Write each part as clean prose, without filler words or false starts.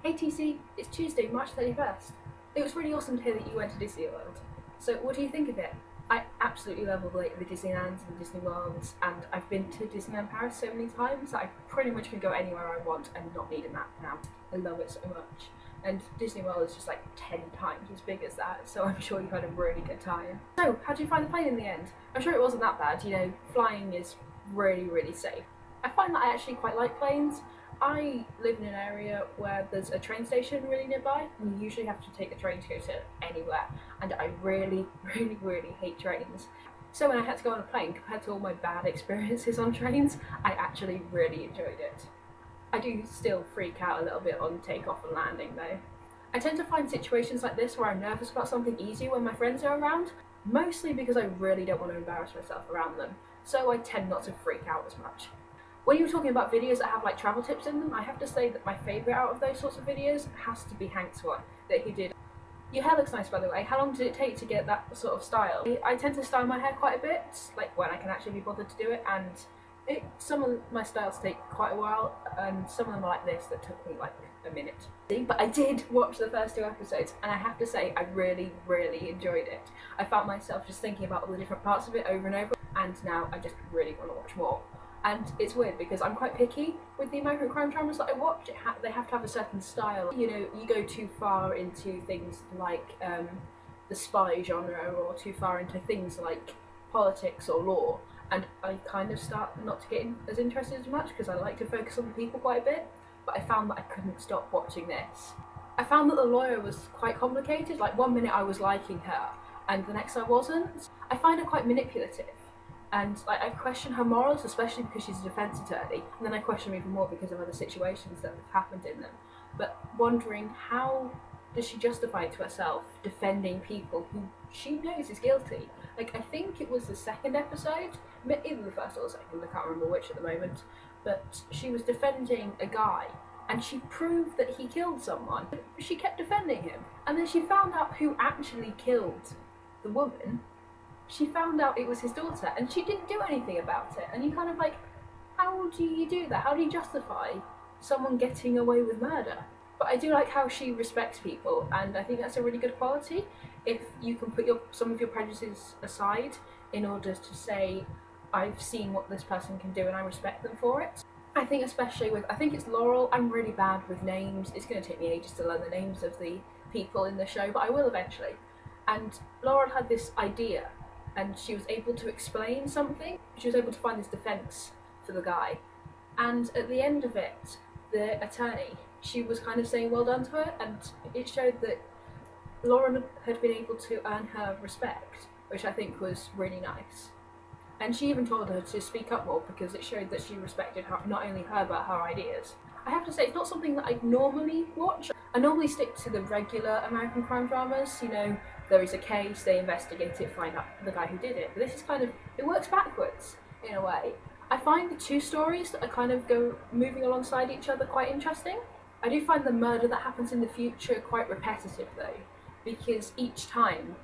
Hey TC, it's Tuesday, March 31st. It was really awesome to hear that you went to Disney World. So what do you think of it? I absolutely love all the Disneylands and Disney Worlds, and I've been to Disneyland Paris so many times that I pretty much can go anywhere I want and not need a map now. I love it so much. And Disney World is just like 10 times as big as that, so I'm sure you had a really good time. So, how did you find the plane in the end? I'm sure it wasn't that bad, flying is really, really safe. I find that I actually quite like planes. I live in an area where there's a train station really nearby, and you usually have to take the train to go to anywhere, and I really, really, really hate trains. So when I had to go on a plane, compared to all my bad experiences on trains, I actually really enjoyed it. I do still freak out a little bit on takeoff and landing though. I tend to find situations like this where I'm nervous about something easy when my friends are around, mostly because I really don't want to embarrass myself around them, so I tend not to freak out as much. When you were talking about videos that have like travel tips in them, I have to say that my favourite out of those sorts of videos has to be Hank's one that he did. Your hair looks nice, by the way. How long did it take to get that sort of style? I tend to style my hair quite a bit, like when I can actually be bothered to do it, and some of my styles take quite a while, and some of them are like this that took me like a minute. But I did watch the first 2 episodes, and I have to say I really, really enjoyed it. I found myself just thinking about all the different parts of it over and over, and now I just really want to watch more. And it's weird because I'm quite picky with the American crime dramas that I watch. They have to have a certain style. You go too far into things like the spy genre, or too far into things like politics or law, and I kind of start not to get as interested as much because I like to focus on the people quite a bit. But I found that I couldn't stop watching this. I found that the lawyer was quite complicated. Like, one minute I was liking her, and the next I wasn't. I find her quite manipulative. And I question her morals, especially because she's a defence attorney, and then I question them even more because of other situations that have happened in them. But wondering, how does she justify it to herself, defending people who she knows is guilty? Like, I think it was the second episode, either the first or the second, I can't remember which at the moment, but she was defending a guy, and she proved that he killed someone. But she kept defending him, and then she found out who actually killed the woman. She found out it was his daughter, and she didn't do anything about it. And you kind of like, how do you do that? How do you justify someone getting away with murder? But I do like how she respects people, and I think that's a really good quality. If you can put some of your prejudices aside in order to say, I've seen what this person can do and I respect them for it. I think especially I think it's Laurel. I'm really bad with names. It's going to take me ages to learn the names of the people in the show, but I will eventually. And Laurel had this idea, and she was able to explain something. She was able to find this defence for the guy. And at the end of it, the attorney, she was kind of saying well done to her, and it showed that Lauren had been able to earn her respect, which I think was really nice. And she even told her to speak up more because it showed that she respected her, not only her, but her ideas. I have to say, it's not something that I normally watch. I normally stick to the regular American crime dramas, there is a case, they investigate it, find out the guy who did it. But this is kind of, it works backwards, in a way. I find the 2 stories that are kind of moving alongside each other quite interesting. I do find the murder that happens in the future quite repetitive though, because each time,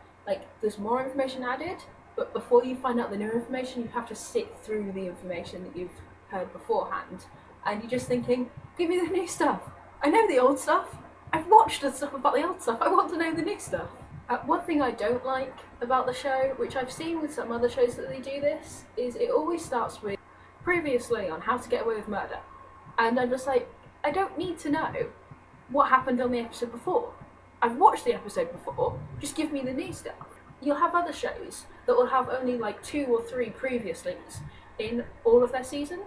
there's more information added, but before you find out the new information, you have to sit through the information that you've heard beforehand. And you're just thinking, give me the new stuff. I know the old stuff. I've watched the stuff about the old stuff. I want to know the new stuff. One thing I don't like about the show, which I've seen with some other shows that they do this, is it always starts with previously on How to Get Away with Murder. And I'm just like, I don't need to know what happened on the episode before. I've watched the episode before, just give me the new stuff. You'll have other shows that will have only 2 or 3 previouslys in all of their season.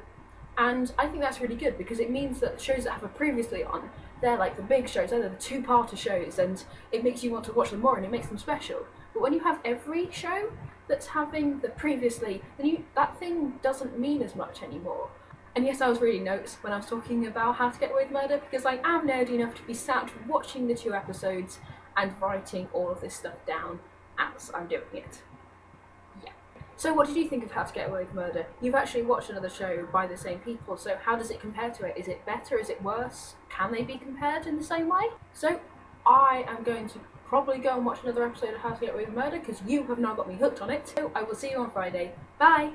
And I think that's really good because it means that shows that have a previously on, they're like the big shows, they're the 2-parter shows, and it makes you want to watch them more and it makes them special. But when you have every show that's having the previously, then that thing doesn't mean as much anymore. And yes, I was reading notes when I was talking about How to Get Away with Murder because I am nerdy enough to be sat watching the 2 episodes and writing all of this stuff down as I'm doing it. Yeah. So what did you think of How to Get Away with Murder? You've actually watched another show by the same people, so how does it compare to it? Is it better? Is it worse? Can they be compared in the same way? So I am going to probably go and watch another episode of How to Get Away with Murder because you have now got me hooked on it. So I will see you on Friday. Bye!